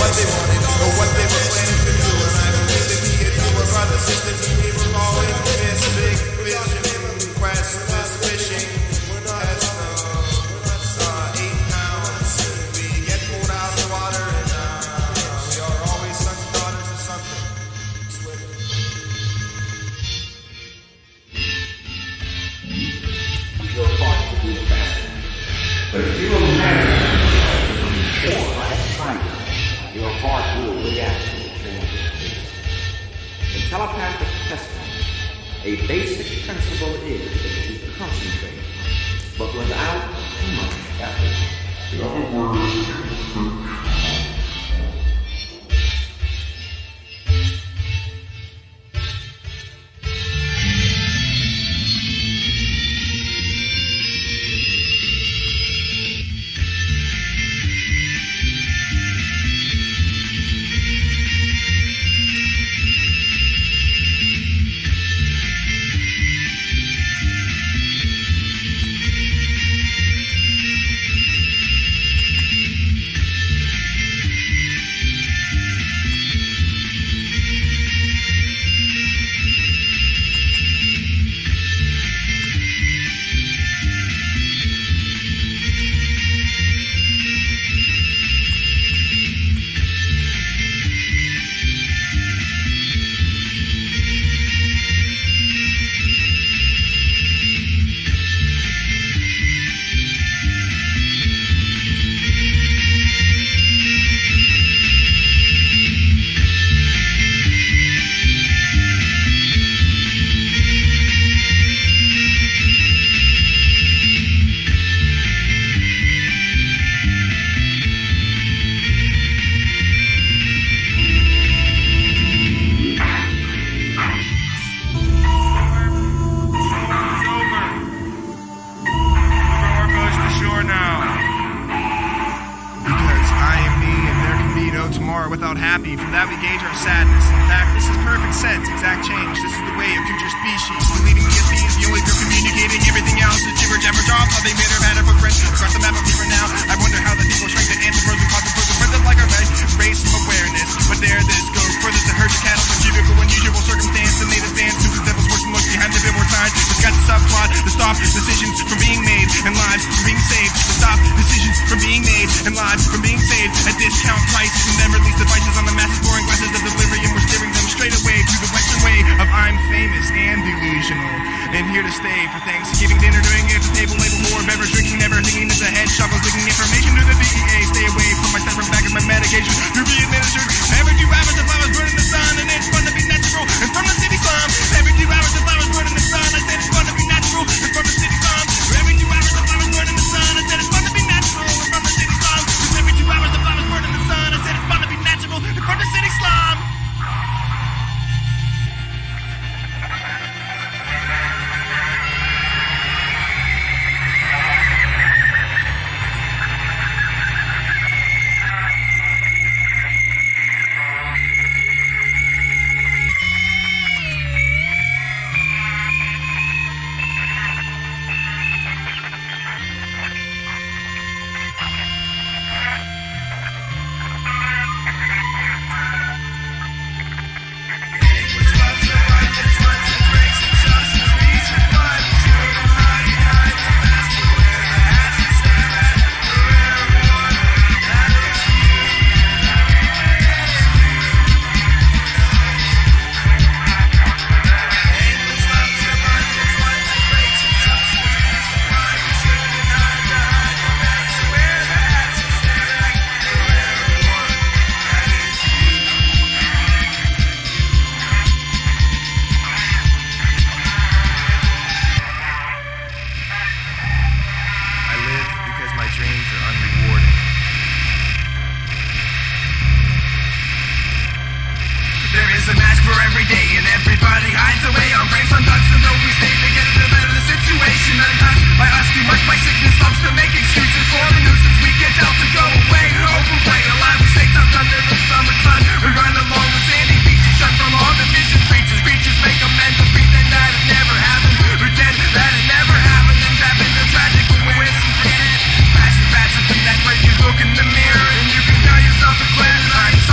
what they wanted or what they were planning to do. And I believe that me and you were brothers, sisters, and we were all in this big vision, quest, this fishing. As 8 pounds, we get pulled out of the water, and we are always sons and daughters of something. Swimming. Your part to do the best. But if you imagine your heart will react to the change. In telepathic testing, a basic principle is that you concentrate, but without too much effort. In other words, without happy. From that we gauge our sadness. In fact, this is perfect sense, exact change. This is the way of future species. Believing the beings, the only group communicating. Everything else is jibber jabber jaw. How they made our matter footprints across the map of paper now. I wonder how the people shrink the ants and birds and cause the birds and friends like our bed. Raise some awareness, but there this goes further to herd the cattle from cubicle unusual circumstance. And native dance to the devil's works and looks behind the billboard signs. It's got the subplot to stop decisions from being made and lives from being saved. To stop decisions from being made and lives from being saved at discount prices and then release devices on the massive pouring glasses of delirium. We're steering them straight away to the western way of I'm famous and delusional and here to stay for Thanksgiving dinner, doing it at the table, label more beverage drinking, never thinking it's a head shuffle, leaking information to the DEA. Stay away from my step from back of my medication to be administered every 2 hours. The flowers burn in the sun and it's fun to be natural and from the city slum. Every 2 hours the flowers burn in the sun. I said it's fun to be natural and from the city slum. Every 2 hours the flowers burn in the sun. I said it's fun to be natural and from the city slum. Every 2 hours the flowers burn in the sun. I said it's fun to be natural and from the city slum. Everybody hides away on frames on ducks until we stay together to better the situation. Untouched by us too much, my sickness loves to make excuses for the nuisance we can tell to go away. Open play alive, we stay tucked under the summer sun. We run along the sandy beaches, shut from all the vision creatures. Creatures make amends and pretend that it never happened. Pretend that it never happened and tap into tragic coincidence. Passive, that's where you look in the mirror and you can tell yourself to cleanse.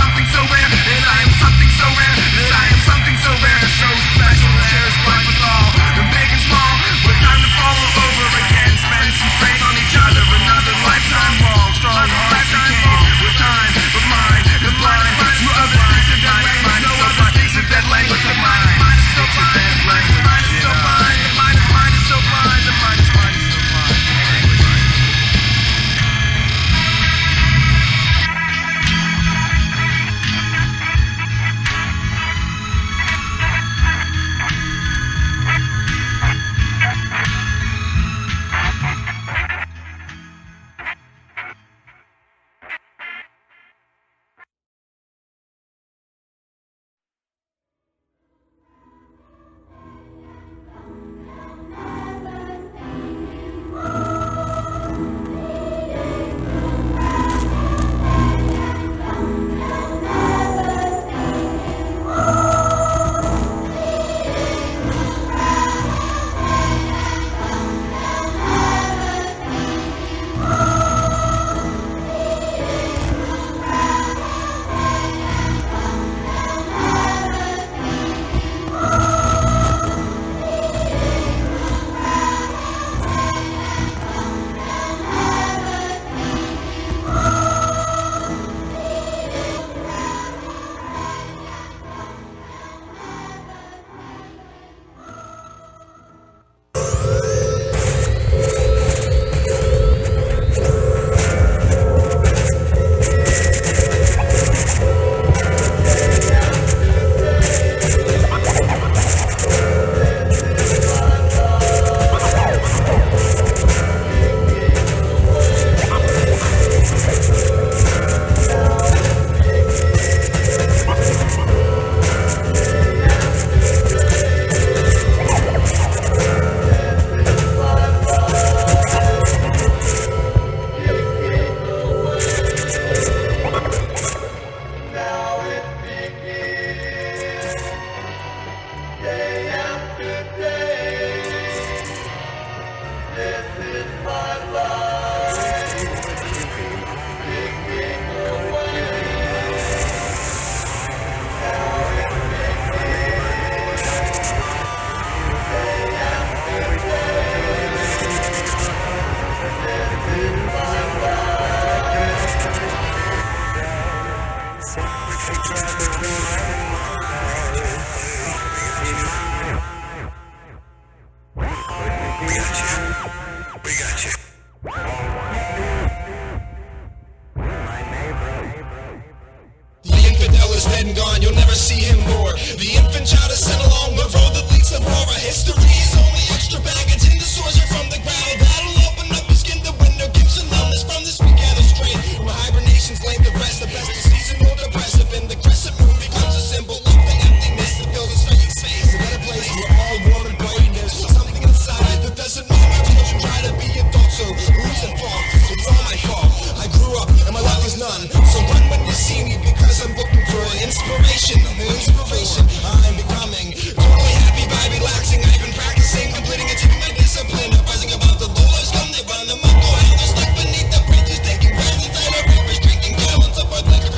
Dead and gone, you'll never see him more. The infant child is sent along the road that leads to war. Our history is only extra baggage in the source or from the ground. That'll open up your skin, the window gives you numbness. From this we gather straight. Where hibernation's laid the rest, the best of season more depressive. And the crescent moon becomes a symbol of the emptiness that fills this vacant space. A better place, we're all warm and bright. There's something inside that doesn't know my children try to be adults. So who's at fault? It's all my fault. I grew up and my luck is none. So run when you see me because I'm looking for inspiration. I'm becoming totally happy by relaxing. I've been practicing, completing and taking my discipline. Uprising about the low lives come, they run them up. Go out, they're stuck beneath the bridges, taking breaths inside our rivers, drinking gallons of our liquor.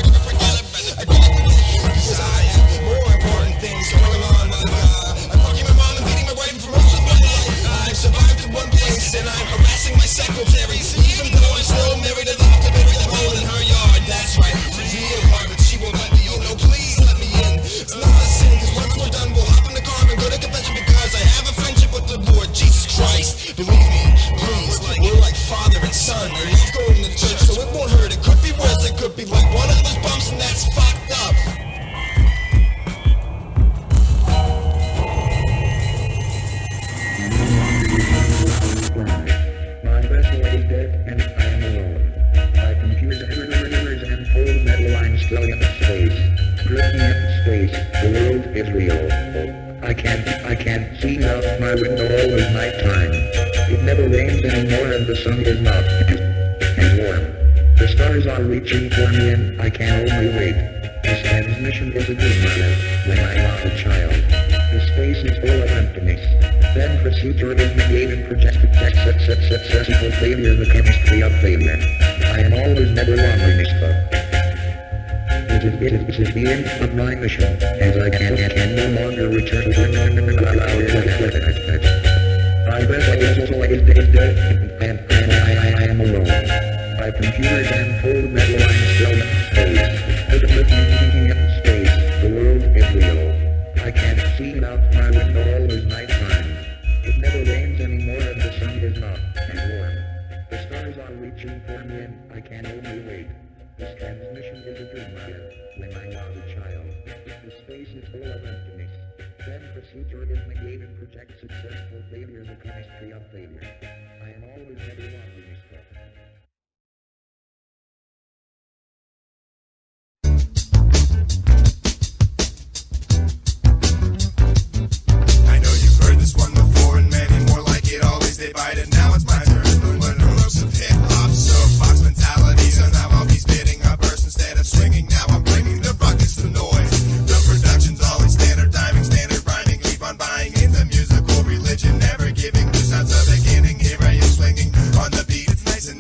I because I have more important things going on. I'm fucking my mom and beating my wife for most of my life. I've survived in one place and I'm harassing my secretary. Even though I'm still married, I'd love to bury the hole in her yard. That's right, it's real hard, but she won't let me in. No, please let me in. It's not a sin, cause once we're done, we'll hop in the car and go to confession because I have a friendship with the Lord Jesus Christ. Believe me, please, we're like father and son. I love going to church, so it won't hurt. It could be worse, it could be like one of those bumps, and that's fucked up. My vessel is dead and I am alone. My computer rivers and cold metal lines floating in space. Drifting in space, the world is real. I can't see out my window all is nighttime. It never rains anymore and the sun is not as warm. The stars are reaching for me and I can only wait. This transmission is a dream when I was a child. The space is full of emptiness. Then proceduralism gave and projected successful failure, the chemistry of failure. I am always never loneliness though. It is the end of my mission, as I can no longer return to my vessel is dead, and I am alone. My computers and cold metal lines float in space. Looking at space, the world is real. I can't see out my window all is nighttime. It never rains anymore and the sun is not as warm. The stars are reaching for me and I can only wait. This transmission is a dream when I was a child. The space is full of emptiness. Then proceduralism gave and projects successful failure, the chemistry of failure. I am always never loneliness though. I know you've heard this one before, and many more like it. Always they bite it. Now it's my turn. When the ropes of hip hop, soapbox mentality. So now I'll be spitting a verse instead of swinging. Now I'm bringing the ruckus, the noise. The production's always standard timing, standard rhyming. Keep on buying into musical religion, never giving this out the beginning. Here I am swinging on the beat. It's nice and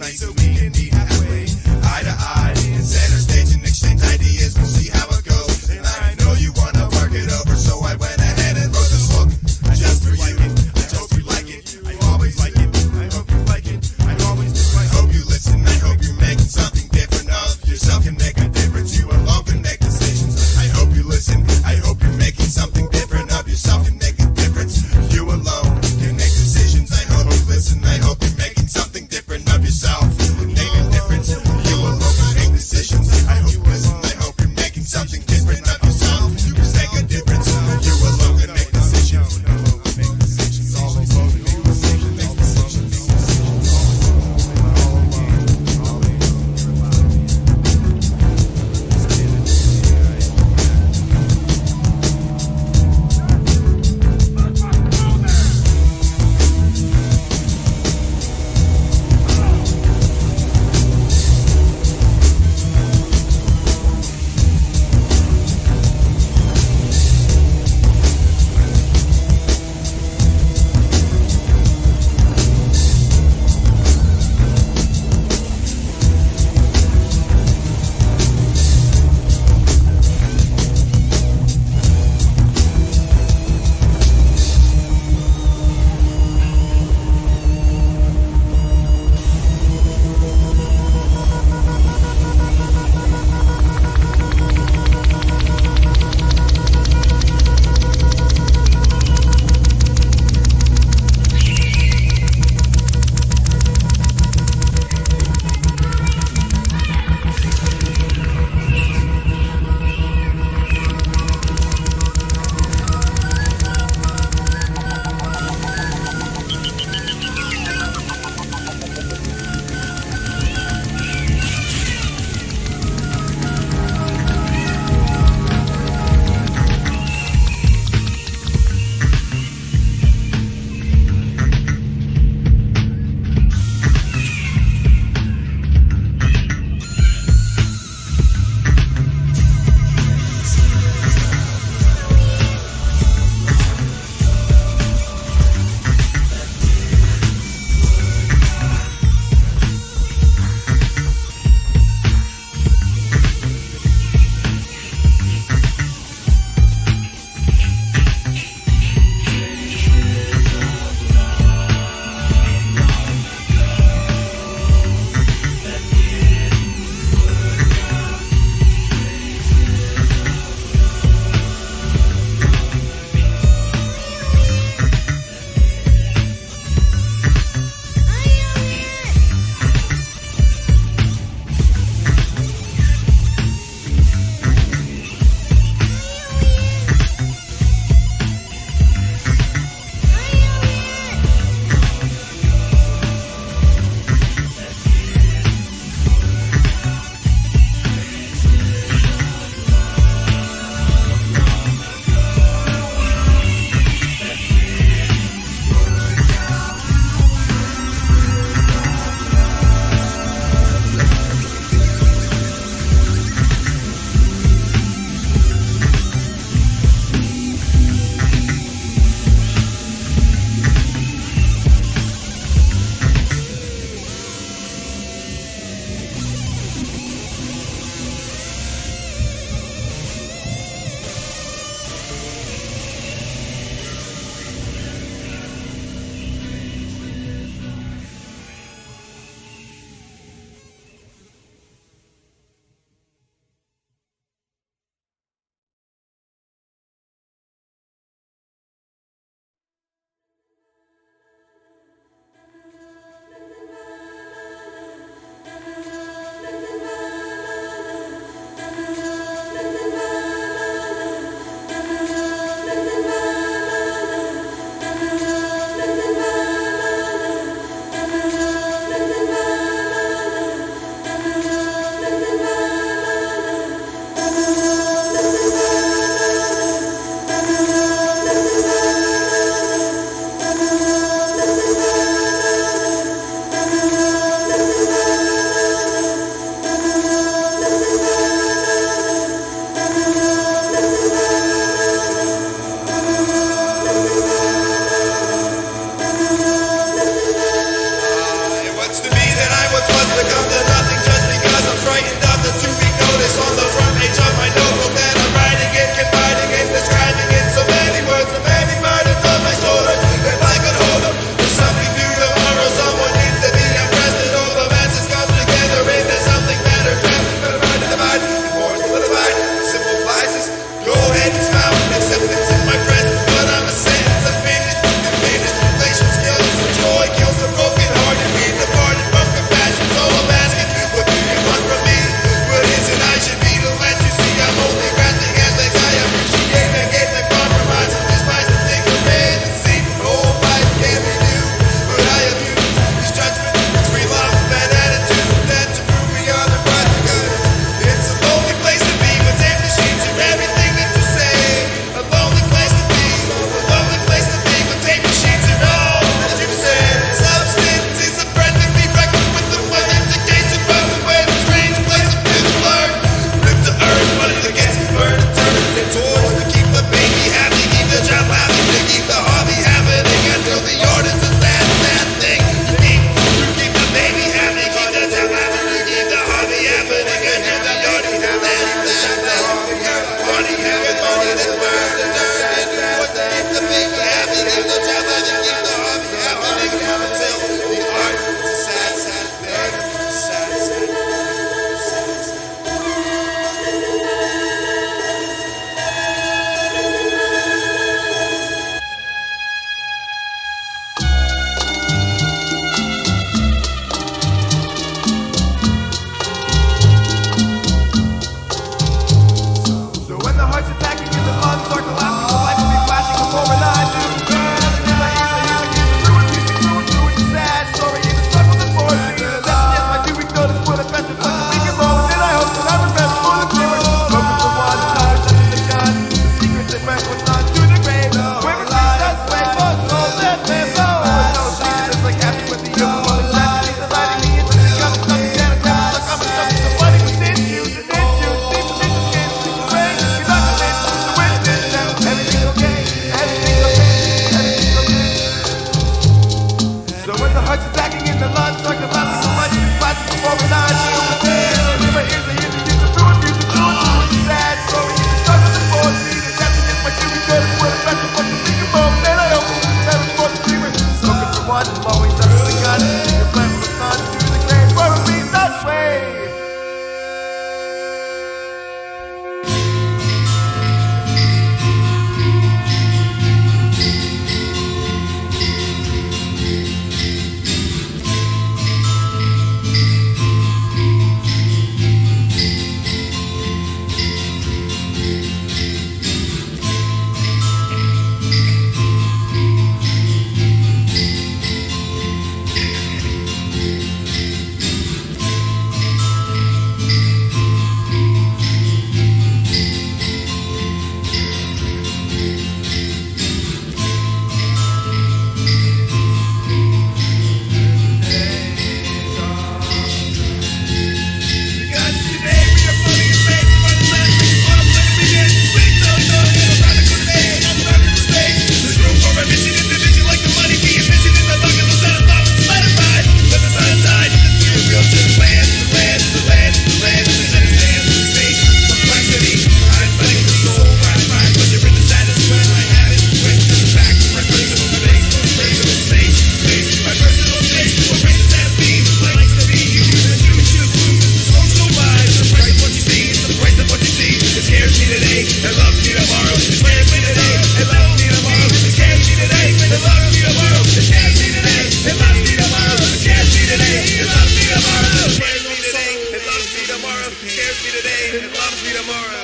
It loves me tomorrow. It scares me today. It loves me tomorrow. It scares me today. It loves me tomorrow. It scares me today. It loves me tomorrow. It scares me today. It loves me tomorrow. It scares me today. It loves me tomorrow. It scares me today. It loves me tomorrow.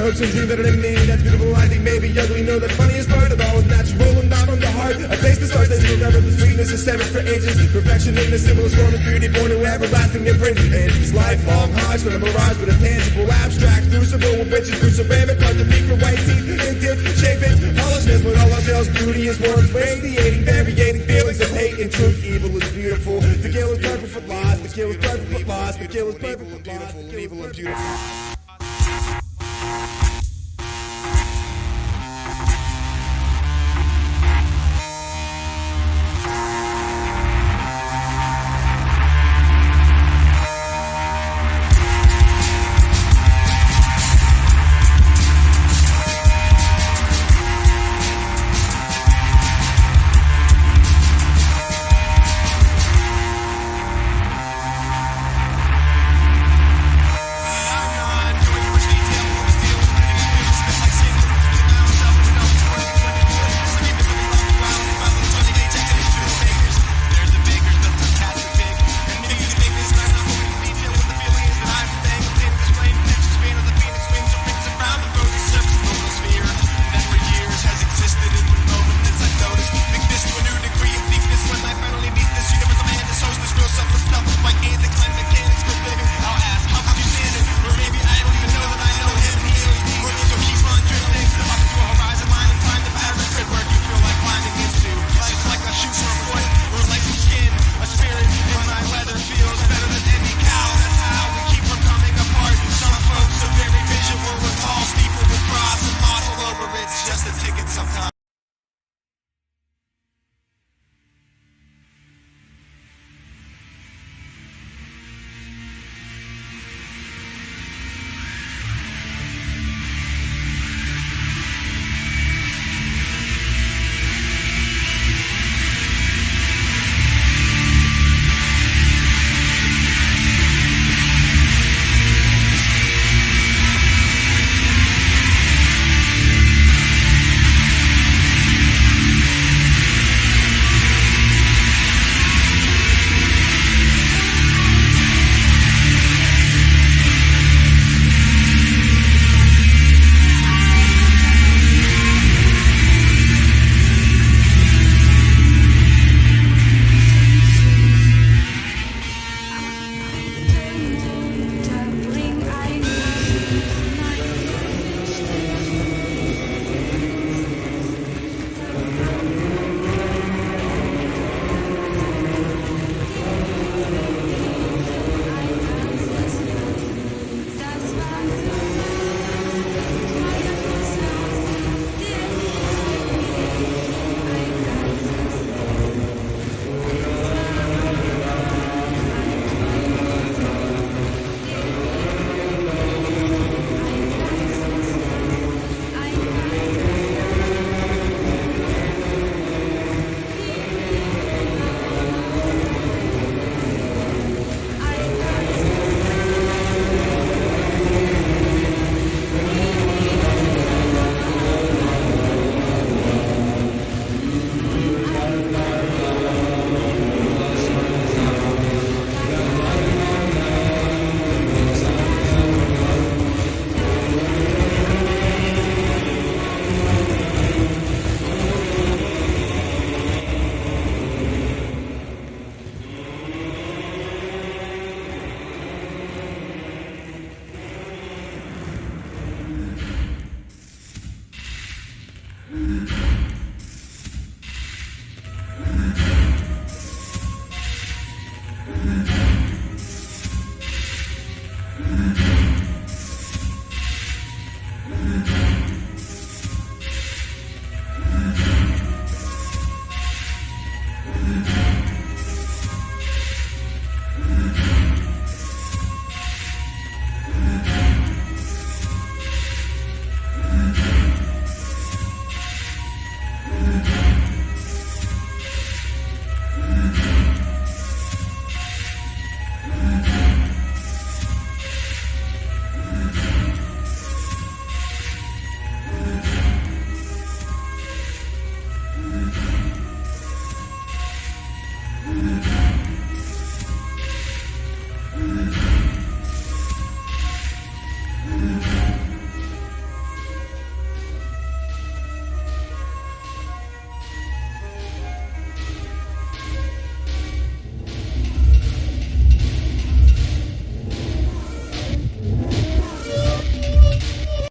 hopes and dreams that are in me. That's beautiful, I think maybe ugly. Know the funniest part of all is natural and not from the heart. I face the stars, they will never the sweetness is severed for ages. Perfection in the simplest form of beauty, born to everlasting imprint. And this lifelong hodge, not a mirage, but a tangible, abstract, crucible with witches, through ceramic, hard to beat for white teeth, intents, shape it, hollowness, when all else else beauty is warm, radiating, variating feelings of hate and truth. Evil is beautiful. The kill is perfect for loss. The kill is perfect for loss. The kill is perfect for loss. The kill is perfect. Evil and beautiful.